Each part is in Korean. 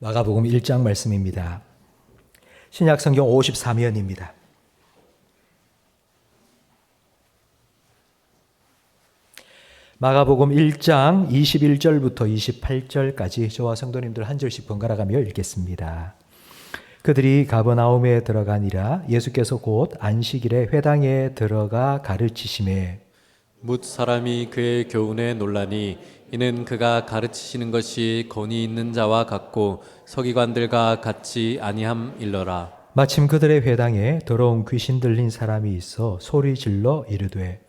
마가복음 1장 말씀입니다. 신약 성경 53면입니다. 마가복음 1장 21절부터 28절까지 저와 성도님들 한 절씩 번갈아가며 읽겠습니다. 그들이 가버나움에 들어가니라. 예수께서 곧 안식일에 회당에 들어가 가르치시매 뭇 사람이 그의 교훈에 놀라니 이는 그가 가르치시는 것이 권위 있는 자와 같고 서기관들과 같지 아니함일러라. 마침 그들의 회당에 더러운 귀신 들린 사람이 있어 소리 질러 이르되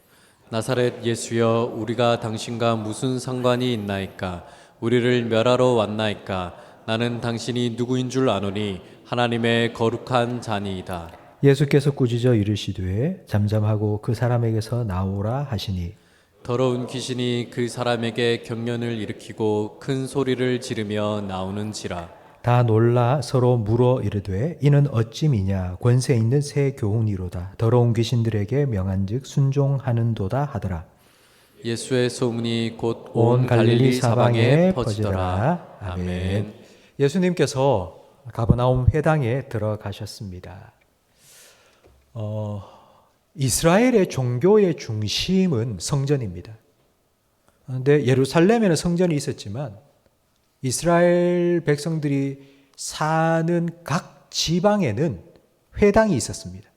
나사렛 예수여, 우리가 당신과 무슨 상관이 있나이까? 우리를 멸하러 왔나이까? 나는 당신이 누구인 줄 아노니 하나님의 거룩한 자니이다. 예수께서 꾸짖어 이르시되 잠잠하고 그 사람에게서 나오라 하시니 더러운 귀신이 그 사람에게 경련을 일으키고 큰 소리를 지르며 나오는지라. 다 놀라 서로 물어 이르되 이는 어찌미냐 권세 있는 새 교훈이로다. 더러운 귀신들에게 명한즉 순종하는도다 하더라. 예수의 소문이 곧 온 온 갈릴리 사방에 퍼지더라. 아멘. 예수님께서 가버나움 회당에 들어가셨습니다. 이스라엘의 종교의 중심은 성전입니다. 그런데 예루살렘에는 성전이 있었지만 이스라엘 백성들이 사는 각 지방에는 회당이 있었습니다.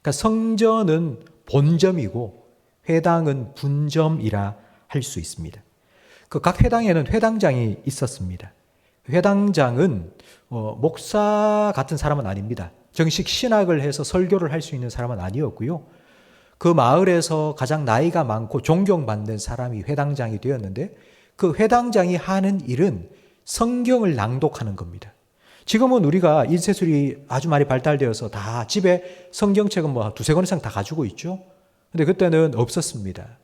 그러니까 성전은 본점이고 회당은 분점이라 할 수 있습니다. 그 각 회당에는 회당장이 있었습니다. 회당장은 목사 같은 사람은 아닙니다. 정식 신학을 해서 설교를 할 수 있는 사람은 아니었고요. 그 마을에서 가장 나이가 많고 존경받는 사람이 회당장이 되었는데 그 회당장이 하는 일은 성경을 낭독하는 겁니다. 지금은 우리가 인쇄술이 아주 많이 발달되어서 다 집에 성경책은 뭐 두세 권 이상 다 가지고 있죠. 근데 그때는 없었습니다.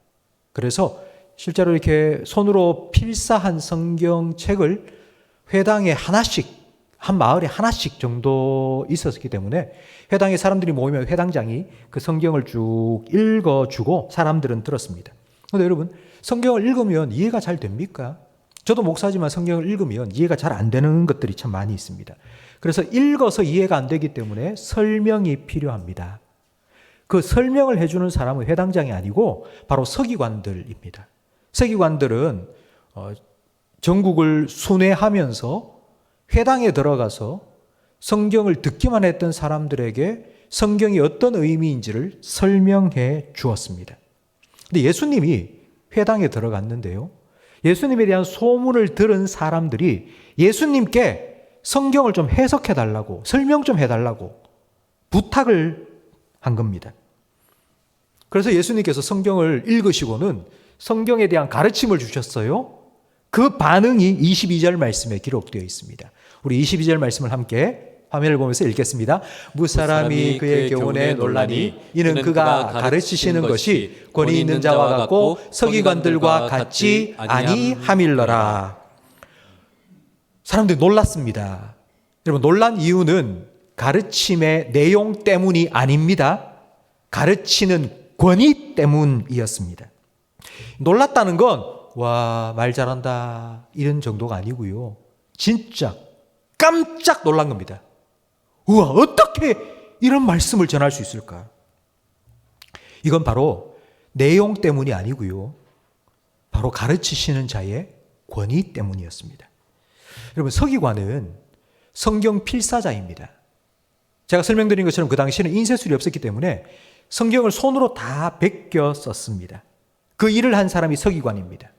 그래서 실제로 이렇게 손으로 필사한 성경책을 회당에 하나씩, 한 마을에 하나씩 정도 있었기 때문에 회당에 사람들이 모이면 회당장이 그 성경을 쭉 읽어주고 사람들은 들었습니다. 그런데 여러분, 성경을 읽으면 이해가 잘 됩니까? 저도 목사지만 성경을 읽으면 이해가 잘 안 되는 것들이 참 많이 있습니다. 그래서 읽어서 이해가 안 되기 때문에 설명이 필요합니다. 그 설명을 해주는 사람은 회당장이 아니고 바로 서기관들입니다. 서기관들은 전국을 순회하면서 회당에 들어가서 성경을 듣기만 했던 사람들에게 성경이 어떤 의미인지를 설명해 주었습니다. 근데 예수님이 회당에 들어갔는데요. 예수님에 대한 소문을 들은 사람들이 예수님께 성경을 좀 해석해 달라고, 설명 좀 해달라고 부탁을 한 겁니다. 그래서 예수님께서 성경을 읽으시고는 성경에 대한 가르침을 주셨어요. 그 반응이 22절 말씀에 기록되어 있습니다. 우리 22절 말씀을 함께 화면을 보면서 읽겠습니다. 무사람이 그의 교훈에 놀라니 이는 그가 가르치시는 것이 권위 있는 자와 같고 서기관들과 같지 아니함일러라. 사람들이 놀랐습니다. 여러분, 놀란 이유는 가르침의 내용 때문이 아닙니다. 가르치는 권위 때문이었습니다. 놀랐다는 건 와, 말 잘한다 이런 정도가 아니고요. 진짜 깜짝 놀란 겁니다. 우와, 어떻게 이런 말씀을 전할 수 있을까? 이건 바로 내용 때문이 아니고요. 바로 가르치시는 자의 권위 때문이었습니다. 여러분, 서기관은 성경 필사자입니다. 제가 설명드린 것처럼 그 당시에는 인쇄술이 없었기 때문에 성경을 손으로 다 베껴 썼습니다. 그 일을 한 사람이 서기관입니다.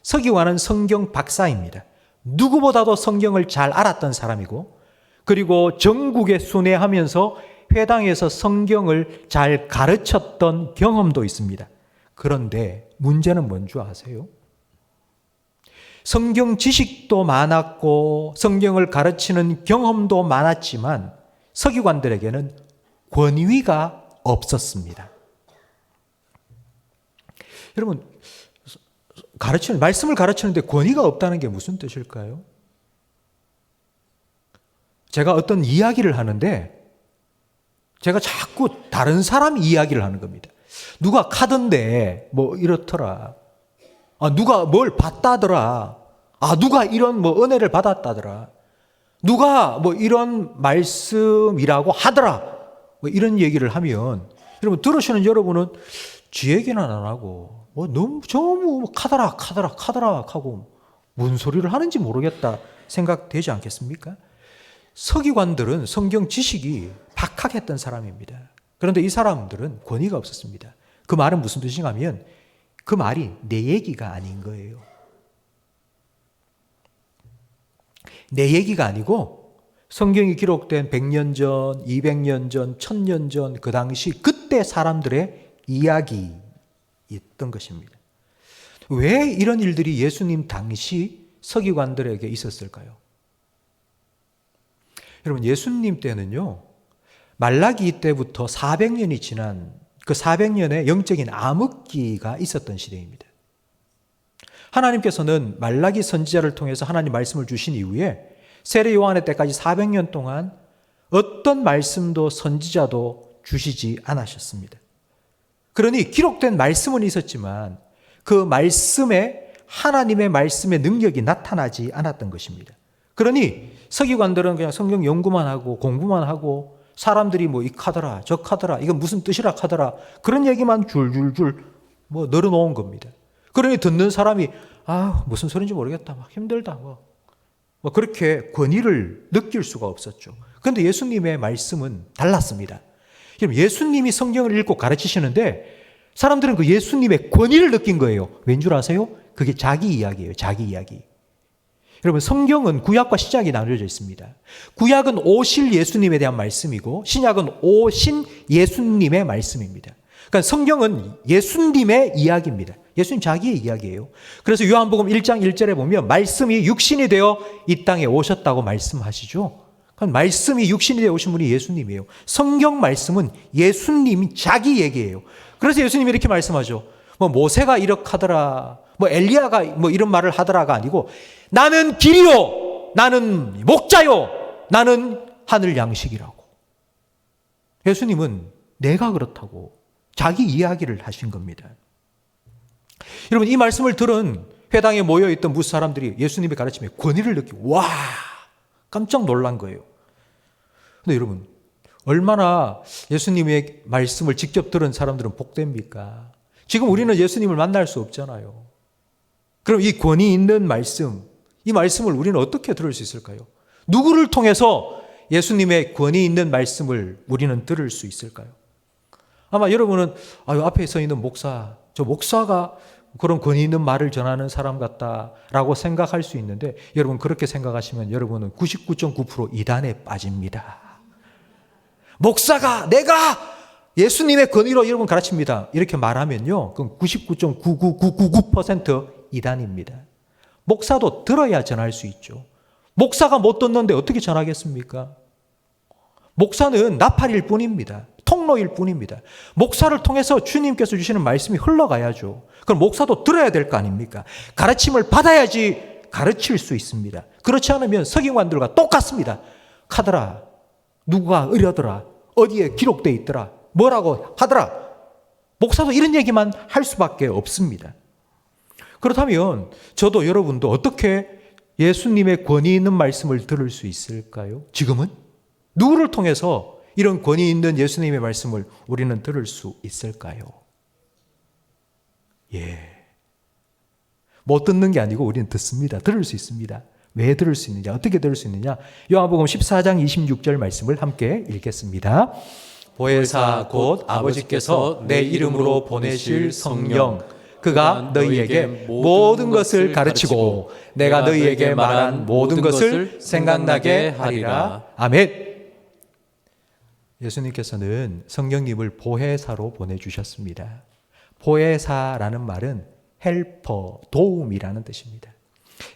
서기관은 성경 박사입니다. 누구보다도 성경을 잘 알았던 사람이고 그리고 전국에 순회하면서 회당에서 성경을 잘 가르쳤던 경험도 있습니다. 그런데 문제는 뭔지 아세요? 성경 지식도 많았고 성경을 가르치는 경험도 많았지만 서기관들에게는 권위가 없었습니다. 여러분, 말씀을 가르치는데 권위가 없다는 게 무슨 뜻일까요? 제가 어떤 이야기를 하는데 제가 자꾸 다른 사람 이야기를 하는 겁니다. 누가 카던데 뭐 이렇더라. 누가 뭘 봤다더라. 누가 이런 뭐 은혜를 받았다더라. 누가 뭐 이런 말씀이라고 하더라. 뭐 이런 얘기를 하면 여러분 들으시는 여러분은 지 얘기는 안 하고 뭐 너무 카다락 하고 무슨 소리를 하는지 모르겠다 생각되지 않겠습니까? 서기관들은 성경 지식이 박학했던 사람입니다. 그런데 이 사람들은 권위가 없었습니다. 그 말은 무슨 뜻인가 하면 그 말이 내 얘기가 아닌 거예요. 내 얘기가 아니고 성경이 기록된 100년 전, 200년 전, 1000년 전 그 당시 그때 사람들의 이야기였던 것입니다. 왜 이런 일들이 예수님 당시 서기관들에게 있었을까요? 여러분 예수님 때는요. 말라기 때부터 400년이 지난 그 400년의 영적인 암흑기가 있었던 시대입니다. 하나님께서는 말라기 선지자를 통해서 하나님 말씀을 주신 이후에 세례 요한의 때까지 400년 동안 어떤 말씀도 선지자도 주시지 않으셨습니다. 그러니 기록된 말씀은 있었지만 그 말씀에 하나님의 말씀의 능력이 나타나지 않았던 것입니다. 그러니 서기관들은 그냥 성경 연구만 하고 공부만 하고 사람들이 뭐 이 카더라 저 카더라 이건 무슨 뜻이라 카더라 그런 얘기만 줄줄줄 뭐 늘어놓은 겁니다. 그러니 듣는 사람이 무슨 소리인지 모르겠다 막 힘들다 뭐 그렇게 권위를 느낄 수가 없었죠. 그런데 예수님의 말씀은 달랐습니다. 예수님이 성경을 읽고 가르치시는데 사람들은 그 예수님의 권위를 느낀 거예요. 왠 줄 아세요? 그게 자기 이야기예요. 자기 이야기. 여러분 성경은 구약과 신약이 나누어져 있습니다. 구약은 오실 예수님에 대한 말씀이고 신약은 오신 예수님의 말씀입니다. 그러니까 성경은 예수님의 이야기입니다. 예수님 자기의 이야기예요. 그래서 요한복음 1장 1절에 보면 말씀이 육신이 되어 이 땅에 오셨다고 말씀하시죠. 그럼 말씀이 육신이 되어 오신 분이 예수님이에요. 성경 말씀은 예수님이 자기 얘기예요. 그래서 예수님이 이렇게 말씀하죠. 뭐 모세가 이렇게 하더라. 뭐 엘리야가 뭐 이런 말을 하더라가 아니고 나는 길이요. 나는 목자요. 나는 하늘 양식이라고. 예수님은 내가 그렇다고 자기 이야기를 하신 겁니다. 여러분 이 말씀을 들은 회당에 모여있던 무수 사람들이 예수님의 가르침에 권위를 느끼고 와 깜짝 놀란 거예요. 근데 여러분 얼마나 예수님의 말씀을 직접 들은 사람들은 복됩니까? 지금 우리는 예수님을 만날 수 없잖아요. 그럼 이 권위 있는 말씀, 이 말씀을 우리는 어떻게 들을 수 있을까요? 누구를 통해서 예수님의 권위 있는 말씀을 우리는 들을 수 있을까요? 아마 여러분은 앞에 서 있는 목사, 저 목사가 그런 권위 있는 말을 전하는 사람 같다라고 생각할 수 있는데 여러분 그렇게 생각하시면 여러분은 99.9% 이단에 빠집니다. 목사가 내가 예수님의 권위로 여러분 가르칩니다. 이렇게 말하면요. 그럼 99.99999% 이단입니다. 목사도 들어야 전할 수 있죠. 목사가 못 듣는데 어떻게 전하겠습니까? 목사는 나팔일 뿐입니다. 통로일 뿐입니다. 목사를 통해서 주님께서 주시는 말씀이 흘러가야죠. 그럼 목사도 들어야 될 거 아닙니까? 가르침을 받아야지 가르칠 수 있습니다. 그렇지 않으면 서기관들과 똑같습니다. 카더라, 누가 의려더라, 어디에 기록되어 있더라, 뭐라고 하더라. 목사도 이런 얘기만 할 수밖에 없습니다. 그렇다면 저도 여러분도 어떻게 예수님의 권위 있는 말씀을 들을 수 있을까요? 지금은? 누구를 통해서 이런 권위 있는 예수님의 말씀을 우리는 들을 수 있을까요? 못 듣는 게 아니고 우리는 듣습니다. 들을 수 있습니다. 왜 들을 수 있느냐? 어떻게 들을 수 있느냐? 요한복음 14장 26절 말씀을 함께 읽겠습니다. 보혜사 곧 아버지께서 내 이름으로 보내실 성령 그가 너희에게 모든 것을 가르치고 내가 너희에게 말한 모든 것을 생각나게 하리라. 아멘. 예수님께서는 성령님을 보혜사로 보내주셨습니다. 보혜사라는 말은 헬퍼, 도움이라는 뜻입니다.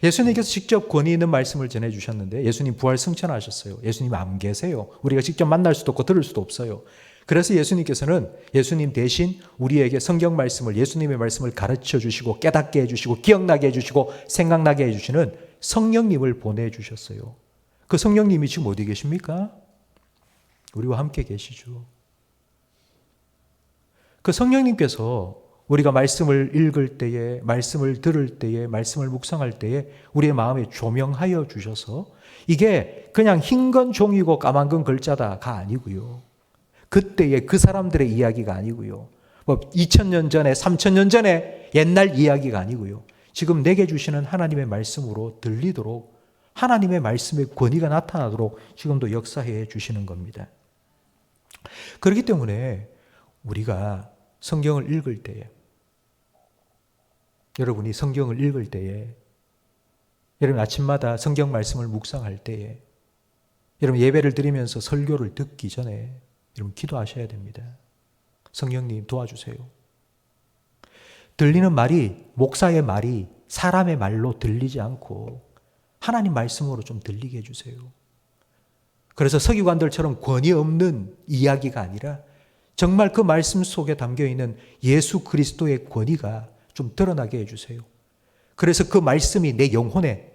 예수님께서 직접 권위 있는 말씀을 전해주셨는데 예수님 부활 승천하셨어요. 예수님 안 계세요. 우리가 직접 만날 수도 없고 들을 수도 없어요. 그래서 예수님께서는 예수님 대신 우리에게 성경 말씀을 예수님의 말씀을 가르쳐 주시고 깨닫게 해주시고 기억나게 해주시고 생각나게 해주시는 성령님을 보내주셨어요. 그 성령님이 지금 어디 계십니까? 우리와 함께 계시죠. 그 성령님께서 우리가 말씀을 읽을 때에, 말씀을 들을 때에, 말씀을 묵상할 때에 우리의 마음에 조명하여 주셔서 이게 그냥 흰 건 종이고 까만 건 글자다가 아니고요. 그때의 그 사람들의 이야기가 아니고요. 뭐 2000년 전에, 3000년 전에 옛날 이야기가 아니고요. 지금 내게 주시는 하나님의 말씀으로 들리도록 하나님의 말씀의 권위가 나타나도록 지금도 역사해 주시는 겁니다. 그렇기 때문에 우리가 성경을 읽을 때에, 여러분이 성경을 읽을 때에, 여러분 아침마다 성경 말씀을 묵상할 때에, 여러분 예배를 드리면서 설교를 듣기 전에 여러분 기도하셔야 됩니다. 성령님 도와주세요. 들리는 말이, 목사의 말이 사람의 말로 들리지 않고 하나님 말씀으로 좀 들리게 해주세요. 그래서 서기관들처럼 권위 없는 이야기가 아니라 정말 그 말씀 속에 담겨있는 예수 그리스도의 권위가 좀 드러나게 해주세요. 그래서 그 말씀이 내 영혼에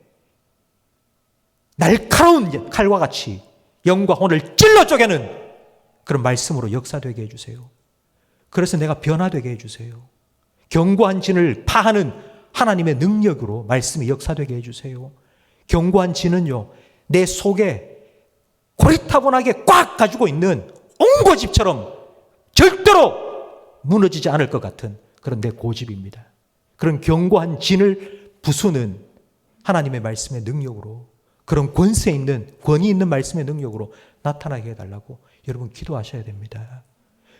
날카로운 칼과 같이 영과 혼을 찔러 쪼개는 그런 말씀으로 역사되게 해주세요. 그래서 내가 변화되게 해주세요. 견고한 진을 파하는 하나님의 능력으로 말씀이 역사되게 해주세요. 견고한 진은요, 내 속에 고리타분하게 꽉 가지고 있는 옹고집처럼 절대로 무너지지 않을 것 같은 그런 내 고집입니다. 그런 견고한 진을 부수는 하나님의 말씀의 능력으로, 그런 권세 있는, 권위 있는 말씀의 능력으로 나타나게 해달라고 여러분 기도하셔야 됩니다.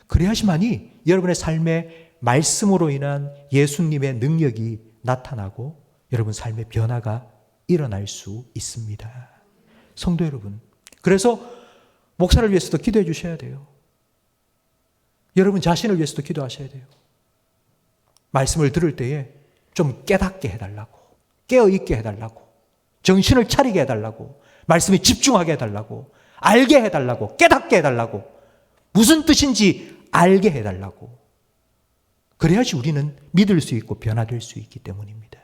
그래야지만이 여러분의 삶에 말씀으로 인한 예수님의 능력이 나타나고 여러분 삶의 변화가 일어날 수 있습니다. 성도 여러분, 그래서 목사를 위해서도 기도해 주셔야 돼요. 여러분 자신을 위해서도 기도하셔야 돼요. 말씀을 들을 때에 좀 깨닫게 해달라고, 깨어있게 해달라고, 정신을 차리게 해달라고, 말씀에 집중하게 해달라고, 알게 해달라고, 깨닫게 해달라고, 무슨 뜻인지 알게 해달라고. 그래야지 우리는 믿을 수 있고 변화될 수 있기 때문입니다.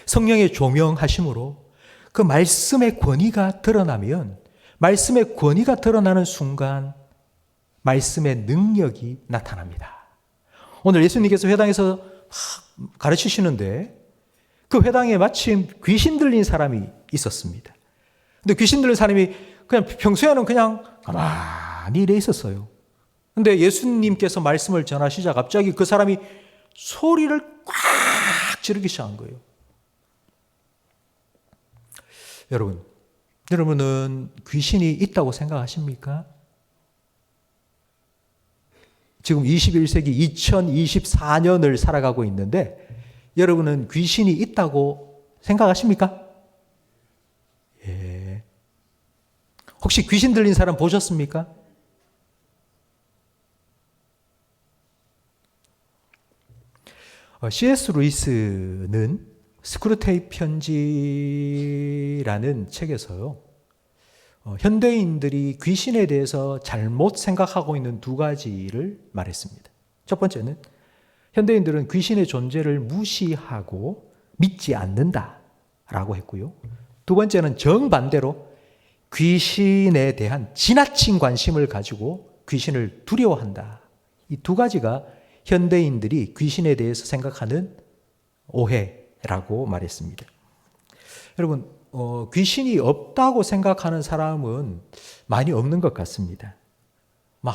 성령의 조명하심으로 그 말씀의 권위가 드러나면, 말씀의 권위가 드러나는 순간 말씀의 능력이 나타납니다. 오늘 예수님께서 회당에서 가르치시는데 그 회당에 마침 귀신 들린 사람이 있었습니다. 근데 귀신 들린 사람이 그냥 평소에는 그냥 가만히 이래 있었어요. 근데 예수님께서 말씀을 전하시자 갑자기 그 사람이 소리를 꽉 지르기 시작한 거예요. 여러분은 귀신이 있다고 생각하십니까? 지금 21세기 2024년을 살아가고 있는데 여러분은 귀신이 있다고 생각하십니까? 예. 혹시 귀신 들린 사람 보셨습니까? C.S. 루이스는 스크루테이프 편지라는 책에서요, 현대인들이 귀신에 대해서 잘못 생각하고 있는 두 가지를 말했습니다. 첫 번째는 현대인들은 귀신의 존재를 무시하고 믿지 않는다라고 했고요. 두 번째는 정반대로 귀신에 대한 지나친 관심을 가지고 귀신을 두려워한다. 이 두 가지가 현대인들이 귀신에 대해서 생각하는 오해라고 말했습니다. 여러분, 귀신이 없다고 생각하는 사람은 많이 없는 것 같습니다.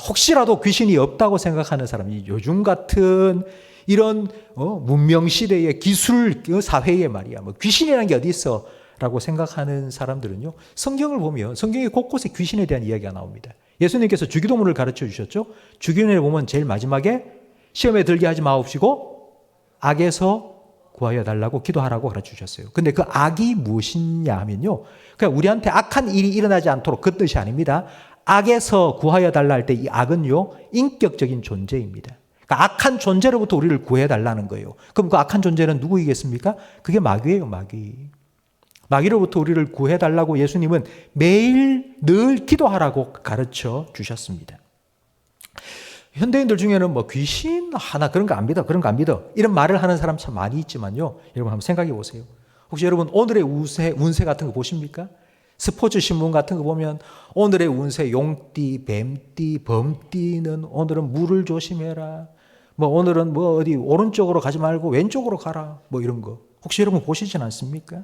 혹시라도 귀신이 없다고 생각하는 사람이 요즘 같은 이런 문명시대의 기술 사회에 말이야, 귀신이라는 게 어디 있어? 라고 생각하는 사람들은요, 성경을 보면 성경의 곳곳에 귀신에 대한 이야기가 나옵니다. 예수님께서 주기도문을 가르쳐 주셨죠? 주기도문에 보면 제일 마지막에 시험에 들게 하지 마옵시고 악에서 구하여 달라고 기도하라고 가르쳐 주셨어요. 근데 그 악이 무엇이냐 하면요, 그냥 우리한테 악한 일이 일어나지 않도록 그 뜻이 아닙니다. 악에서 구하여 달라 할 때 이 악은요, 인격적인 존재입니다. 그러니까 악한 존재로부터 우리를 구해 달라는 거예요. 그럼 그 악한 존재는 누구이겠습니까? 그게 마귀예요, 마귀. 마귀로부터 우리를 구해 달라고 예수님은 매일 늘 기도하라고 가르쳐 주셨습니다. 현대인들 중에는 귀신 하나 그런 거 안 믿어, 그런 거 안 믿어, 이런 말을 하는 사람 참 많이 있지만요, 여러분 한번 생각해 보세요. 혹시 여러분 오늘의 운세 같은 거 보십니까? 스포츠 신문 같은 거 보면 오늘의 운세 용띠, 뱀띠, 범띠는 오늘은 물을 조심해라. 뭐 오늘은 뭐 어디 오른쪽으로 가지 말고 왼쪽으로 가라. 뭐 이런 거. 혹시 여러분 보시진 않습니까?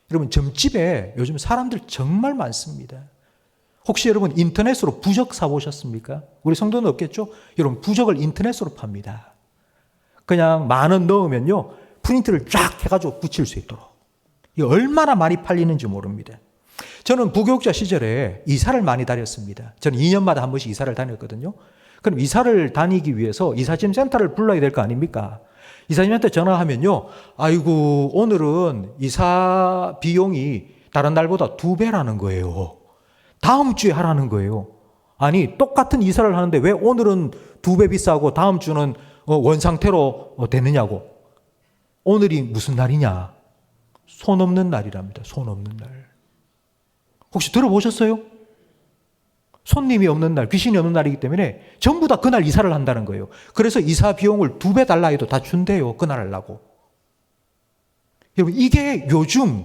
여러분 점집에 요즘 사람들 정말 많습니다. 혹시 여러분 인터넷으로 부적 사보셨습니까? 우리 성도는 없겠죠? 여러분 부적을 인터넷으로 팝니다. 그냥 10,000원 넣으면요 프린트를 쫙 해가지고 붙일 수 있도록. 이게 얼마나 많이 팔리는지 모릅니다. 저는 부교육자 시절에 이사를 많이 다녔습니다. 저는 2년마다 한 번씩 이사를 다녔거든요. 그럼 이사를 다니기 위해서 이사짐 센터를 불러야 될 거 아닙니까? 이사님한테 전화하면요. 아이고 오늘은 이사 비용이 다른 날보다 2배라는 거예요. 다음 주에 하라는 거예요. 아니 똑같은 이사를 하는데 왜 오늘은 2배 비싸고 다음 주는 원상태로 되느냐고. 오늘이 무슨 날이냐? 손 없는 날이랍니다. 손 없는 날. 혹시 들어보셨어요? 손님이 없는 날, 귀신이 없는 날이기 때문에 전부 다 그날 이사를 한다는 거예요. 그래서 이사 비용을 2배 달라 해도 다 준대요. 그날 하려고. 여러분 이게 요즘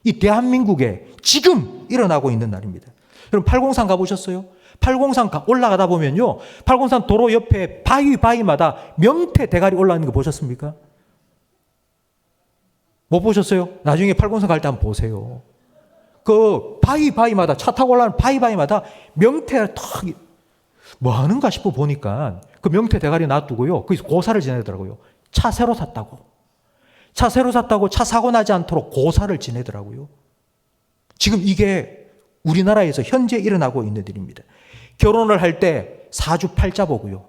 이 대한민국에 지금 일어나고 있는 날입니다. 여러분 803 가보셨어요? 803 올라가다 보면요. 803 도로 옆에 바위마다 명태 대가리 올라가는 거 보셨습니까? 못 보셨어요? 나중에 803 갈 때 한번 보세요. 그 바위마다 차 타고 올라가는 바위마다 명태가 탁 뭐 하는가 싶어 보니까 그 명태 대가리 놔두고요. 거기서 고사를 지내더라고요. 차 새로 샀다고. 차 새로 샀다고 차 사고 나지 않도록 고사를 지내더라고요. 지금 이게 우리나라에서 현재 일어나고 있는 일입니다. 결혼을 할 때 사주팔자 보고요.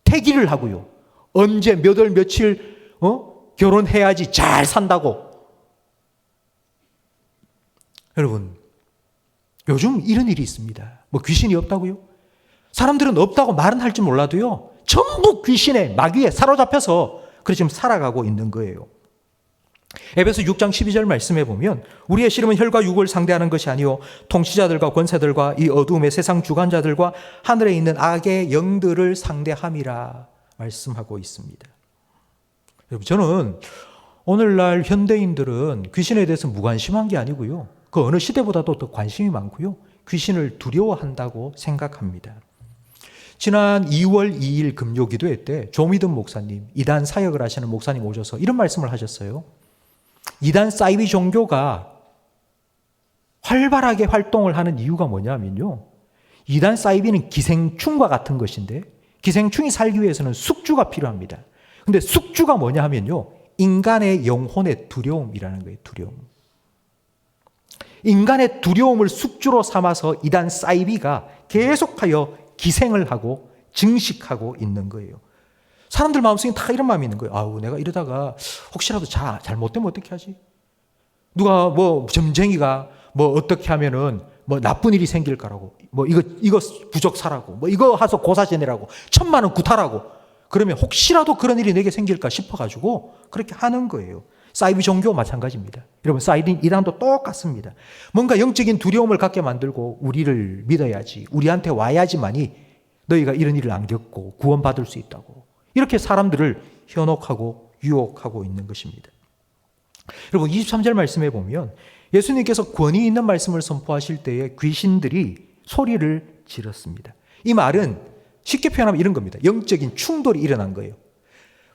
태기를 하고요. 언제 몇 월 며칠 결혼해야지 잘 산다고. 여러분 요즘 이런 일이 있습니다. 뭐 귀신이 없다고요? 사람들은 없다고 말은 할지 몰라도요. 전부 귀신의 마귀에 사로잡혀서 그래 지금 살아가고 있는 거예요. 에베소 6장 12절 말씀해 보면 우리의 씨름은 혈과 육을 상대하는 것이 아니요 통치자들과 권세들과 이 어두움의 세상 주관자들과 하늘에 있는 악의 영들을 상대함이라 말씀하고 있습니다. 여러분 저는 오늘날 현대인들은 귀신에 대해서 무관심한 게 아니고요. 그 어느 시대보다도 더 관심이 많고요. 귀신을 두려워한다고 생각합니다. 지난 2월 2일 금요기도회 때 조미든 목사님, 이단 사역을 하시는 목사님 오셔서 이런 말씀을 하셨어요. 이단 사이비 종교가 활발하게 활동을 하는 이유가 뭐냐면요. 이단 사이비는 기생충과 같은 것인데 기생충이 살기 위해서는 숙주가 필요합니다. 근데 숙주가 뭐냐 하면요. 인간의 영혼의 두려움이라는 거예요. 두려움. 인간의 두려움을 숙주로 삼아서 이단 사이비가 계속하여 기생을 하고 증식하고 있는 거예요. 사람들 마음속에 다 이런 마음이 있는 거예요. 아우 내가 이러다가 혹시라도 잘못되면 어떻게 하지? 누가 뭐 점쟁이가 뭐 어떻게 하면은 뭐 나쁜 일이 생길까라고 뭐 이거 부적 사라고 뭐 이거 하서 고사 지내라고 1,000,000원 구타라고 그러면 혹시라도 그런 일이 내게 생길까 싶어가지고 그렇게 하는 거예요. 사이비 종교 마찬가지입니다. 여러분 사이비 이단도 똑같습니다. 뭔가 영적인 두려움을 갖게 만들고 우리를 믿어야지 우리한테 와야지만이 너희가 이런 일을 안 겪고 구원받을 수 있다고 이렇게 사람들을 현혹하고 유혹하고 있는 것입니다. 여러분 23절 말씀에 보면 예수님께서 권위 있는 말씀을 선포하실 때에 귀신들이 소리를 지렀습니다. 이 말은 쉽게 표현하면 이런 겁니다. 영적인 충돌이 일어난 거예요.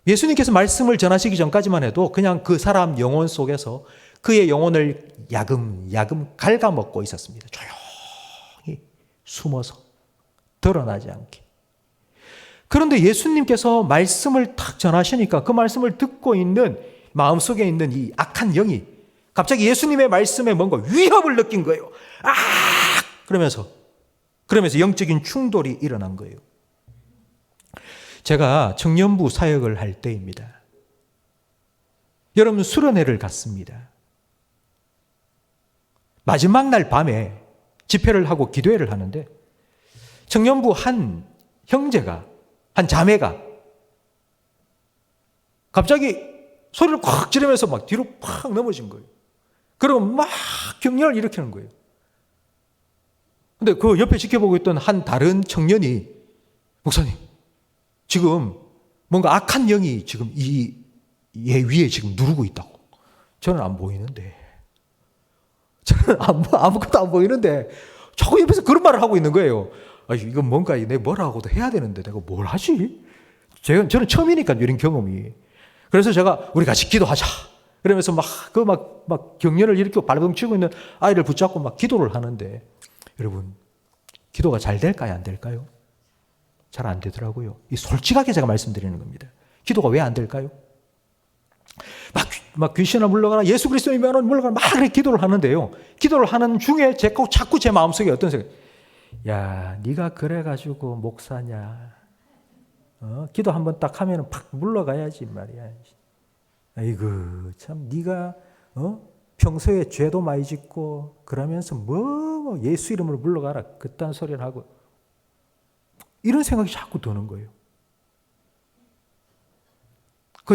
예수님께서 말씀을 전하시기 전까지만 해도 그냥 그 사람 영혼 속에서 그의 영혼을 야금야금 갉아먹고 있었습니다. 조용히 숨어서 드러나지 않게. 그런데 예수님께서 말씀을 탁 전하시니까 그 말씀을 듣고 있는 마음속에 있는 이 악한 영이 갑자기 예수님의 말씀에 뭔가 위협을 느낀 거예요. 아! 그러면서 영적인 충돌이 일어난 거예요. 제가 청년부 사역을 할 때입니다. 여러분 수련회를 갔습니다. 마지막 날 밤에 집회를 하고 기도회를 하는데 청년부 한 형제가 한 자매가 갑자기 소리를 콱 지르면서 막 뒤로 팍 넘어진 거예요. 그리고 막 경련을 일으키는 거예요. 근데 그 옆에 지켜보고 있던 한 다른 청년이 목사님 지금 뭔가 악한 영이 지금 얘 위에 지금 누르고 있다고. 저는 안 보이는데. 저는 아무것도 안 보이는데 자꾸 옆에서 그런 말을 하고 있는 거예요. 이건 뭔가 내 뭐라고도 해야 되는데 내가 뭘 하지? 저는 처음이니까 이런 경험이. 그래서 제가 우리 같이 기도하자. 그러면서 막 격려를 일으키고 발버둥 치고 있는 아이를 붙잡고 막 기도를 하는데 여러분 기도가 잘 될까요? 안 될까요? 잘 안 되더라고요. 솔직하게 제가 말씀드리는 겁니다. 기도가 왜 안 될까요? 막 귀신아 물러가라, 예수 그리스도 이름으로 물러가라, 막 그렇게 기도를 하는데요. 기도를 하는 중에 자꾸 제 마음속에 어떤 생각, 야, 네가 그래가지고 목사냐? 기도 한번 딱 하면 팍 물러가야지 말이야. 아이고 참 네가 평소에 죄도 많이 짓고 그러면서 뭐 예수 이름으로 물러가라 그딴 소리를 하고 이런 생각이 자꾸 드는 거예요.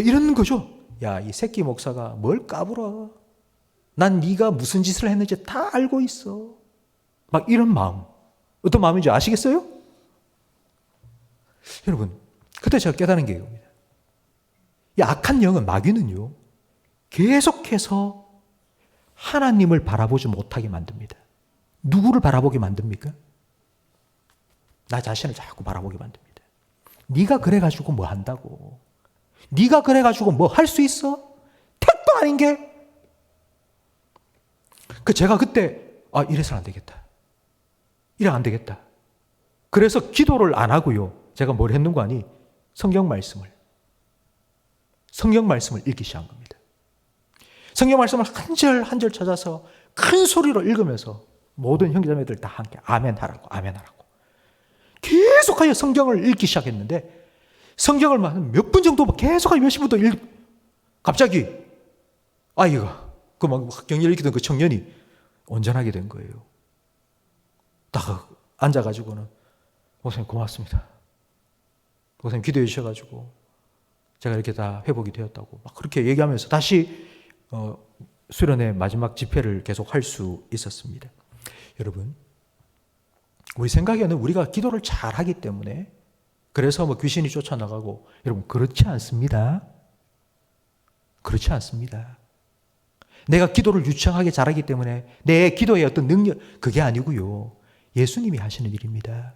이런 거죠. 야, 이 새끼 목사가 뭘 까불어? 난 네가 무슨 짓을 했는지 다 알고 있어. 막 이런 마음. 어떤 마음인지 아시겠어요? 여러분, 그때 제가 깨달은 게 이겁니다. 이 악한 영은 마귀는요, 계속해서 하나님을 바라보지 못하게 만듭니다. 누구를 바라보게 만듭니까? 나 자신을 자꾸 바라보게 만듭니다. 네가 그래가지고 뭐 한다고? 네가 그래가지고 뭐 할 수 있어? 택도 아닌 게? 제가 그때 이래서는 안 되겠다. 이래 안 되겠다. 그래서 기도를 안 하고요. 제가 뭘 했는가 하니 성경 말씀을 읽기 시작한 겁니다. 성경 말씀을 한 절 한 절 찾아서 큰 소리로 읽으면서 모든 형제자매들 다 함께 아멘 하라고 계속하여 성경을 읽기 시작했는데 성경을 몇 분 정도 계속하여 몇십 분도 갑자기 아이가 막 경리를 읽히던 그 청년이 온전하게 된 거예요. 딱 앉아가지고는 목사님 고맙습니다. 목사님 기도해 주셔가지고 제가 이렇게 다 회복이 되었다고 막 그렇게 얘기하면서 다시 수련의 마지막 집회를 계속 할 수 있었습니다. 여러분, 우리 생각에는 우리가 기도를 잘하기 때문에 그래서 귀신이 쫓아나가고, 여러분 그렇지 않습니다. 그렇지 않습니다. 내가 기도를 유창하게 잘하기 때문에 내 기도의 어떤 능력, 그게 아니고요. 예수님이 하시는 일입니다.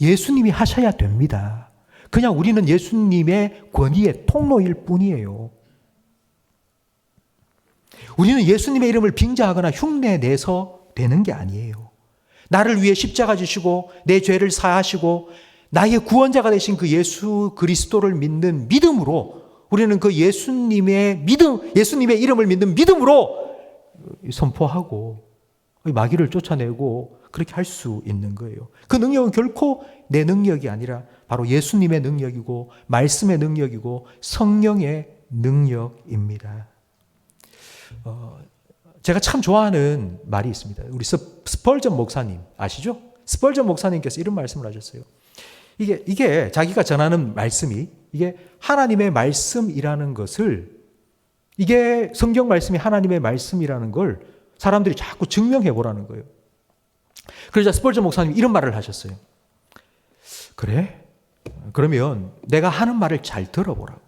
예수님이 하셔야 됩니다. 그냥 우리는 예수님의 권위의 통로일 뿐이에요. 우리는 예수님의 이름을 빙자하거나 흉내내서 되는 게 아니에요. 나를 위해 십자가 지시고 내 죄를 사하시고 나의 구원자가 되신 그 예수 그리스도를 믿는 믿음으로, 우리는 그 예수님의 이름을 믿는 믿음으로 선포하고 마귀를 쫓아내고 그렇게 할 수 있는 거예요. 그 능력은 결코 내 능력이 아니라 바로 예수님의 능력이고 말씀의 능력이고 성령의 능력입니다. 제가 참 좋아하는 말이 있습니다. 우리 스펄전 목사님 아시죠? 스펄전 목사님께서 이런 말씀을 하셨어요. 이게 자기가 전하는 말씀이 이게 하나님의 말씀이라는 것을, 이게 성경 말씀이 하나님의 말씀이라는 걸 사람들이 자꾸 증명해 보라는 거예요. 그러자 스펄전 목사님이 이런 말을 하셨어요. 그래? 그러면 내가 하는 말을 잘 들어보라고.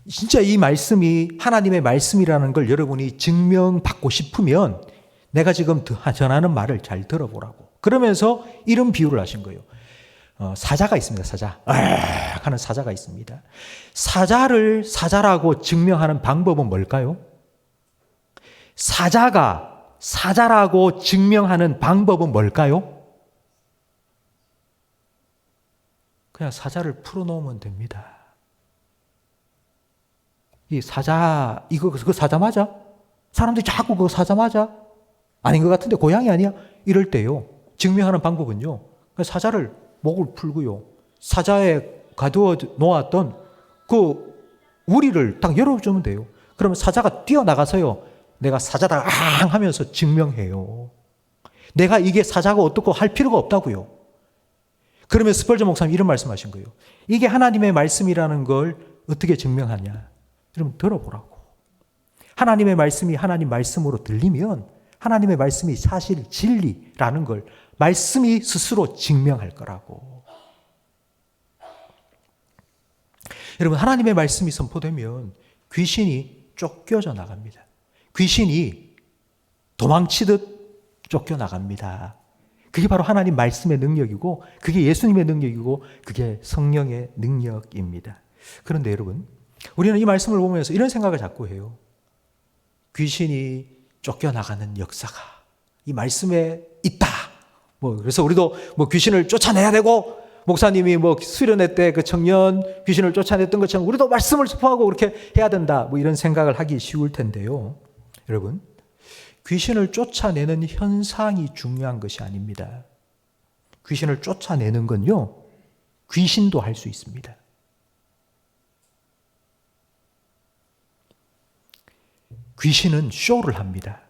진짜 이 말씀이 하나님의 말씀이라는 걸 여러분이 증명받고 싶으면 내가 지금 전하는 말을 잘 들어보라고. 그러면서 이런 비유를 하신 거예요. 사자가 있습니다. 사자. 하는 사자가 있습니다. 사자를 사자라고 증명하는 방법은 뭘까요? 사자가 사자라고 증명하는 방법은 뭘까요? 그냥 사자를 풀어놓으면 됩니다. 이 사자, 그거 사자 맞아? 사람들이 자꾸 그거 사자 맞아? 아닌 것 같은데 고양이 아니야? 이럴 때요. 증명하는 방법은요. 사자를 목을 풀고요. 사자에 가두어 놓았던 그 우리를 딱 열어주면 돼요. 그러면 사자가 뛰어나가서요. 내가 사자다 하면서 증명해요. 내가 이게 사자가 어떻고 할 필요가 없다고요. 그러면 스펄전 목사님 이런 말씀하신 거예요. 이게 하나님의 말씀이라는 걸 어떻게 증명하냐. 여러분 들어보라고. 하나님의 말씀이 하나님 말씀으로 들리면 하나님의 말씀이 사실 진리라는 걸 말씀이 스스로 증명할 거라고. 여러분 하나님의 말씀이 선포되면 귀신이 쫓겨져 나갑니다. 귀신이 도망치듯 쫓겨나갑니다. 그게 바로 하나님 말씀의 능력이고 그게 예수님의 능력이고 그게 성령의 능력입니다. 그런데 여러분, 우리는 이 말씀을 보면서 이런 생각을 자꾸 해요. 귀신이 쫓겨나가는 역사가 이 말씀에 있다. 그래서 우리도 귀신을 쫓아내야 되고, 목사님이 수련회 때 그 청년 귀신을 쫓아냈던 것처럼 우리도 말씀을 선포하고 그렇게 해야 된다. 이런 생각을 하기 쉬울 텐데요. 여러분, 귀신을 쫓아내는 현상이 중요한 것이 아닙니다. 귀신을 쫓아내는 건요, 귀신도 할 수 있습니다. 귀신은 쇼를 합니다.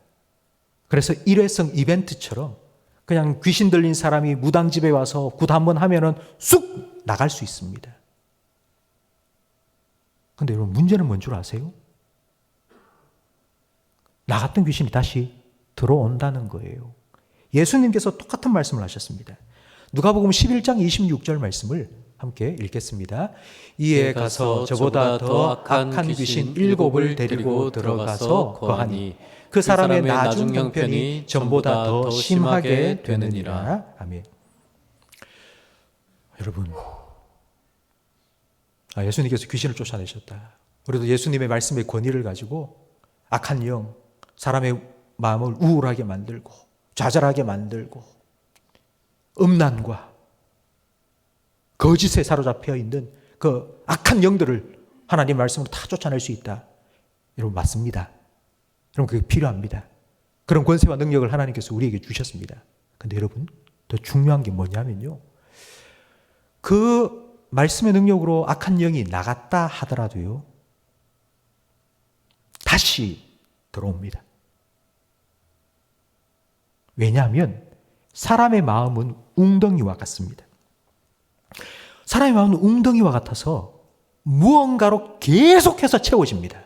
그래서 일회성 이벤트처럼 그냥 귀신 들린 사람이 무당집에 와서 굿 한번 하면은 쑥 나갈 수 있습니다. 근데 여러분, 문제는 뭔 줄 아세요? 나갔던 귀신이 다시 들어온다는 거예요. 예수님께서 똑같은 말씀을 하셨습니다. 누가복음 11장 26절 말씀을 함께 읽겠습니다. 이에 가서 저보다 더 악한 귀신 7을 데리고 들어가서 거하니 그 사람의 나중 형편이 전보다 더 심하게 되느니라. 아멘. 여러분, 예수님께서 귀신을 쫓아내셨다. 우리도 예수님의 말씀의 권위를 가지고 악한 영, 사람의 마음을 우울하게 만들고 좌절하게 만들고 음란과 거짓에 사로잡혀 있는 그 악한 영들을 하나님 말씀으로 다 쫓아낼 수 있다. 여러분, 맞습니다. 여러분, 그게 필요합니다. 그런 권세와 능력을 하나님께서 우리에게 주셨습니다. 근데 여러분, 더 중요한 게 뭐냐면요, 그 말씀의 능력으로 악한 영이 나갔다 하더라도요, 다시 들어옵니다. 왜냐하면 사람의 마음은 웅덩이와 같습니다. 사람의 마음은 웅덩이와 같아서 무언가로 계속해서 채워집니다.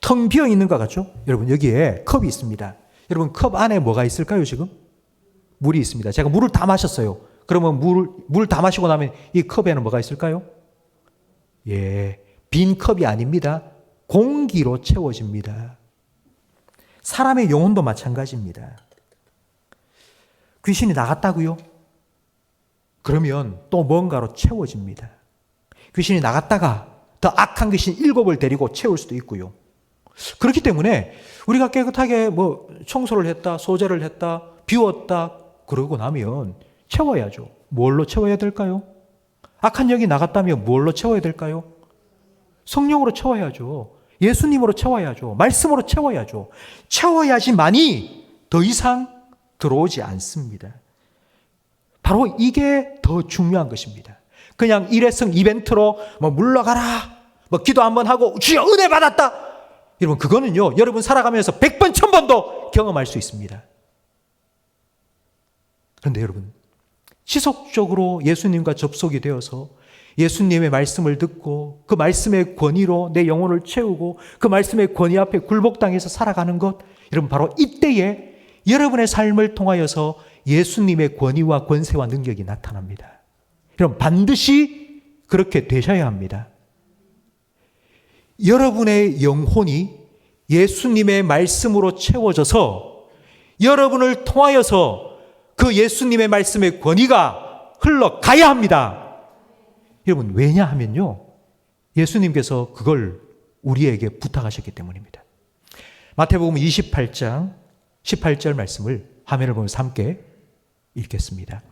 텅 비어 있는 것 같죠? 여러분, 여기에 컵이 있습니다. 여러분, 컵 안에 뭐가 있을까요? 지금 물이 있습니다. 제가 물을 다 마셨어요. 그러면 물 다 마시고 나면 이 컵에는 뭐가 있을까요? 빈 컵이 아닙니다. 공기로 채워집니다. 사람의 영혼도 마찬가지입니다. 귀신이 나갔다고요? 그러면 또 뭔가로 채워집니다. 귀신이 나갔다가 더 악한 귀신 7을 데리고 채울 수도 있고요. 그렇기 때문에 우리가 깨끗하게 청소를 했다, 소재를 했다, 비웠다 그러고 나면 채워야죠. 뭘로 채워야 될까요? 악한 영이 나갔다면 뭘로 채워야 될까요? 성령으로 채워야죠. 예수님으로 채워야죠. 말씀으로 채워야죠. 채워야지만이 더 이상 들어오지 않습니다. 바로 이게 더 중요한 것입니다. 그냥 일회성 이벤트로 물러가라, 기도 한번 하고 주여 은혜 받았다, 여러분, 그거는요, 여러분 살아가면서 100번 1000번도 경험할 수 있습니다. 그런데 여러분, 지속적으로 예수님과 접속이 되어서 예수님의 말씀을 듣고 그 말씀의 권위로 내 영혼을 채우고 그 말씀의 권위 앞에 굴복당해서 살아가는 것, 여러분, 바로 이때에 여러분의 삶을 통하여서 예수님의 권위와 권세와 능력이 나타납니다. 여러분, 반드시 그렇게 되셔야 합니다. 여러분의 영혼이 예수님의 말씀으로 채워져서 여러분을 통하여서 그 예수님의 말씀의 권위가 흘러가야 합니다. 여러분, 왜냐하면요, 예수님께서 그걸 우리에게 부탁하셨기 때문입니다. 마태복음 28장 18절 말씀을 화면을 보면서 함께 읽겠습니다.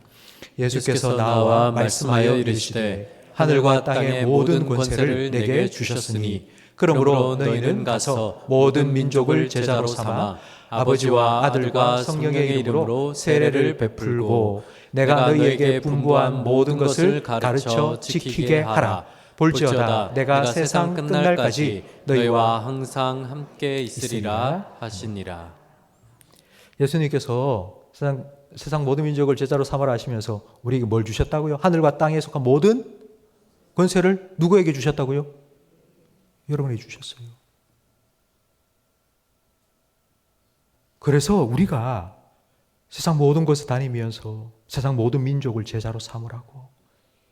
예수께서 나와 말씀하여 이르시되 하늘과 땅의 모든 권세를 내게 주셨으니 그러므로 너희는 가서 모든 민족을 제자로 삼아 아버지와 아들과 성령의 이름으로 세례를 베풀고 내가 너희에게 분부한 모든 것을 가르쳐 지키게 하라. 볼지어다 내가 세상 끝날까지 너희와 항상 함께 있으리라 하시니라. 예수님께서 세상 모든 민족을 제자로 삼아라 하시면서 우리에게 뭘 주셨다고요? 하늘과 땅에 속한 모든 권세를 누구에게 주셨다고요? 여러분에게 주셨어요. 그래서 우리가 세상 모든 곳에 다니면서 세상 모든 민족을 제자로 삼으라고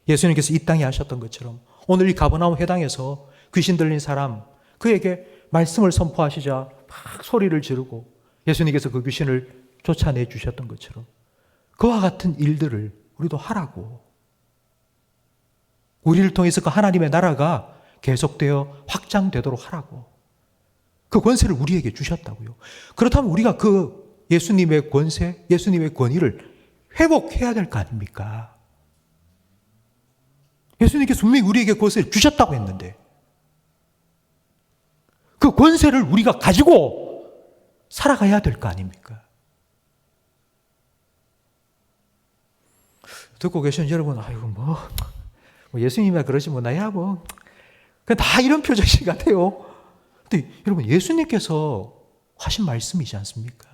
예수님께서 이 땅에 하셨던 것처럼 오늘 이 가버나움 회당에서 귀신 들린 사람, 그에게 말씀을 선포하시자 막 소리를 지르고 예수님께서 그 귀신을 쫓아내 주셨던 것처럼 그와 같은 일들을 우리도 하라고. 우리를 통해서 그 하나님의 나라가 계속되어 확장되도록 하라고. 그 권세를 우리에게 주셨다고요. 그렇다면 우리가 그 예수님의 권세, 예수님의 권위를 회복해야 될 거 아닙니까? 예수님께서 분명히 우리에게 권세를 주셨다고 했는데 그 권세를 우리가 가지고 살아가야 될 거 아닙니까? 듣고 계신 여러분, 아이고 뭐 예수님이야 그러지 뭐 나야 뭐 그냥 다 이런 표정이 같아요. 근데 여러분, 예수님께서 하신 말씀이지 않습니까?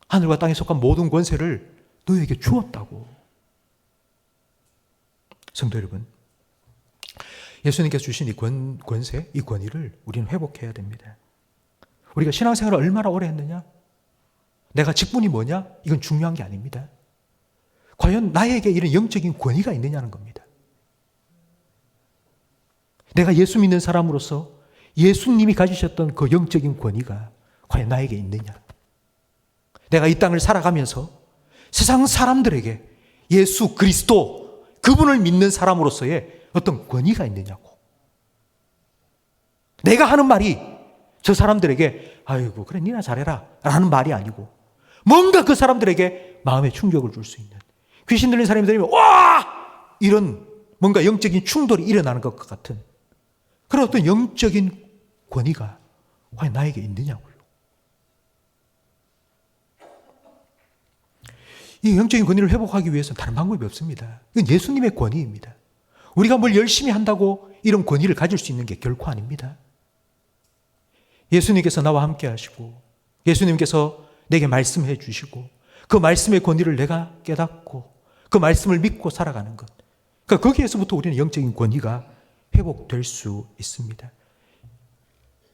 하늘과 땅에 속한 모든 권세를 너희에게 주었다고. 성도 여러분, 예수님께서 주신 이 권세, 이 권위를 우리는 회복해야 됩니다. 우리가 신앙생활을 얼마나 오래 했느냐? 내가 직분이 뭐냐? 이건 중요한 게 아닙니다. 과연 나에게 이런 영적인 권위가 있느냐는 겁니다. 내가 예수 믿는 사람으로서 예수님이 가지셨던 그 영적인 권위가 과연 나에게 있느냐? 내가 이 땅을 살아가면서 세상 사람들에게 예수 그리스도 그분을 믿는 사람으로서의 어떤 권위가 있느냐고. 내가 하는 말이 저 사람들에게 아이고 그래 니나 잘해라 라는 말이 아니고 뭔가 그 사람들에게 마음의 충격을 줄 수 있는, 귀신 들린 사람이 들리면 와! 이런 뭔가 영적인 충돌이 일어나는 것 같은 그런 어떤 영적인 권위가 과연 나에게 있느냐고요. 이 영적인 권위를 회복하기 위해서는 다른 방법이 없습니다. 이건 예수님의 권위입니다. 우리가 뭘 열심히 한다고 이런 권위를 가질 수 있는 게 결코 아닙니다. 예수님께서 나와 함께 하시고 예수님께서 내게 말씀해 주시고 그 말씀의 권위를 내가 깨닫고 그 말씀을 믿고 살아가는 것. 그러니까 거기에서부터 우리는 영적인 권위가 회복될 수 있습니다.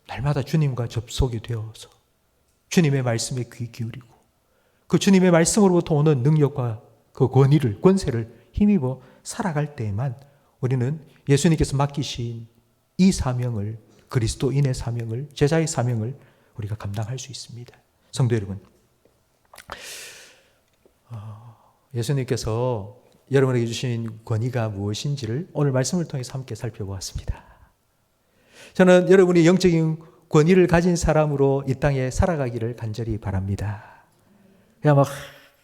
날마다 주님과 접속이 되어서 주님의 말씀에 귀 기울이고 그 주님의 말씀으로부터 오는 능력과 그 권위를, 권세를 힘입어 살아갈 때에만 우리는 예수님께서 맡기신 이 사명을, 그리스도인의 사명을, 제자의 사명을 우리가 감당할 수 있습니다. 성도 여러분, 예수님께서 여러분에게 주신 권위가 무엇인지를 오늘 말씀을 통해서 함께 살펴보았습니다. 저는 여러분이 영적인 권위를 가진 사람으로 이 땅에 살아가기를 간절히 바랍니다. 그냥 막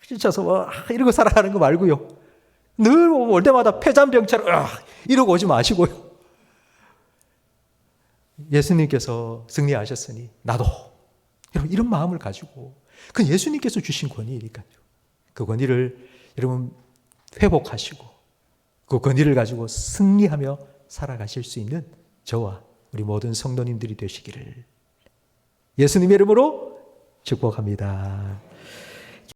지쳐서 이러고 살아가는 거 말고요. 늘 올 때마다 폐잔병처럼 이러고 오지 마시고요. 예수님께서 승리하셨으니 나도 여러분 이런 마음을 가지고 그 예수님께서 주신 권위니까요. 그 권위를 여러분 회복하시고 그 권위를 가지고 승리하며 살아가실 수 있는 저와 우리 모든 성도님들이 되시기를 예수님의 이름으로 축복합니다.